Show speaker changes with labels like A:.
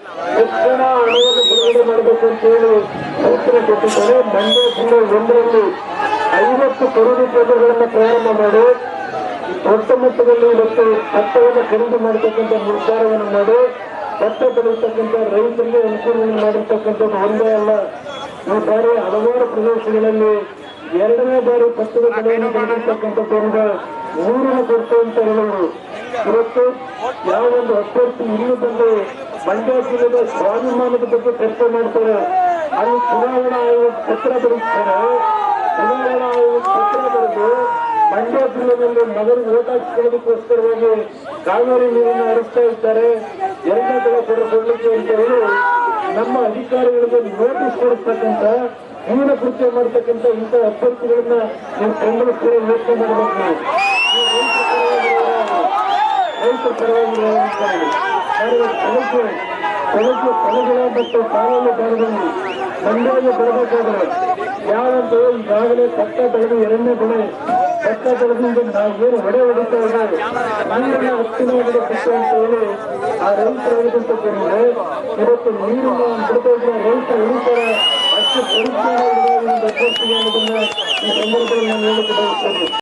A: ತಕ್ಷಣ ಹಣವನ್ನು ಬಿಡುಗಡೆ ಮಾಡಬೇಕು ಅಂತ ಹೇಳಿ ಸೂಚನೆ ಕೊಟ್ಟಿದ್ದಾರೆ. ಮಂಡ್ಯ ಜಿಲ್ಲೆ 1ರಲ್ಲಿ 50 ಖರೀದಿ ಕೇಂದ್ರಗಳನ್ನು ಪ್ರಾರಂಭ ಮಾಡಿ ದೊಡ್ಡ ಮಟ್ಟದಲ್ಲಿ ಇವತ್ತು ಭತ್ತವನ್ನು ಖರೀದಿ ಮಾಡತಕ್ಕಂಥ ನಿರ್ಧಾರವನ್ನು ಮಾಡಿ ಭತ್ತ ಬೆಳೆಯತಕ್ಕಂಥ ರೈತರಿಗೆ ಅನುಕೂಲವನ್ನು ಮಾಡಿರ್ತಕ್ಕಂಥದ್ದು ಒಂದೇ ಅಲ್ಲ. ಈ ಬಾರಿ ಹಲವಾರು ಪ್ರದೇಶಗಳಲ್ಲಿ 2ನೇ ಬಾರಿ ಭತ್ತದ ಬೆಳೆಯನ್ನು ಬೆಳೆದಿರ್ತಕ್ಕಂಥದ್ದರಿಂದ ನೀರಿನ ಕೊರತೆ ಅಂತ ಹೇಳುವುದು. ಇವತ್ತು ಯಾವೊಂದು ಅಭ್ಯರ್ಥಿ ಇಲ್ಲಿ ಬಂದು ಮಂಡ್ಯ ಜಿಲ್ಲೆಯ ಸ್ವಾಭಿಮಾನದ ಬಗ್ಗೆ ಚರ್ಚೆ ಮಾಡ್ತಾರೆ, ಅಲ್ಲಿ ಚುನಾವಣಾ ಆಯೋಗ ಪತ್ರ ಬರೀತಾರೆ. ಚುನಾವಣಾ ಆಯೋಗ ಪತ್ರ ಬರೆದು ಮಂಡ್ಯ ಜಿಲ್ಲೆಯಲ್ಲಿ ನಗರ ಓಟ್ ಹಾಕಿಕೊಳ್ಳೋದಕ್ಕೋಸ್ಕರವಾಗಿ ಕಾವೇರಿ ನೀರನ್ನು ಹರಿಸ್ತಾ ಇದ್ದಾರೆ, 2ನೇ ಬೆಳೆ ಕೊಡಲಿಕ್ಕೆ ಅಂತ ಹೇಳಿ ನಮ್ಮ ಅಧಿಕಾರಿಗಳಿಗೆ ನೋಟಿಸ್ ಕೊಡಿಸ್ತಕ್ಕಂಥ ಹೀನ ಕೃತ್ಯ ಮಾಡತಕ್ಕಂಥ ಇಂಥ ಅಭ್ಯರ್ಥಿಗಳನ್ನ ನೀವು ಬೆಂಬಲಿಸ್ತಾರೆ ಯೋಚನೆ ಮಾಡಬೇಕು. ರೈತ ಪರವಾಗಿ ಕೊಲೆಗಳ ಮತ್ತು ಕಾನೂನುದಾರರಲ್ಲಿ ಮಂಡ್ಯಗೆ ಬರಬೇಕಾದ್ರೆ ಯಾವಂತೂ ಈಗಾಗಲೇ ಭತ್ತ ಬೆಳೆದು 2ನೇ ಬೆಳೆ ಭತ್ತ ಬೆಳೆದು ನಾವೇನು ಹೊಡೆ ಹೊಡಿತಾ ಇದ್ದಾರೆ ನೀರಿನ ಹತ್ತಿರವಾಗಿದೆ ಭತ್ತ ಅಂತ ಹೇಳಿ ಆ ರೈತರು ಹೇಳಿದಂತಂದ್ರೆ ಇವತ್ತು ನೀರಿನ ಬಿಡ್ತಾ ಇದ್ರೆ ರೈತ ಉಳಿತಾರೆ ಅಷ್ಟು ಪರಿಸ್ಥಿತಿ ಅಭ್ಯರ್ಥಿಗೆ ಅನ್ನೋದನ್ನ ಈ ಸಂದರ್ಭದಲ್ಲಿ ನಾನು ಹೇಳಿಕೆ ಬಯಸ್ತೇನೆ.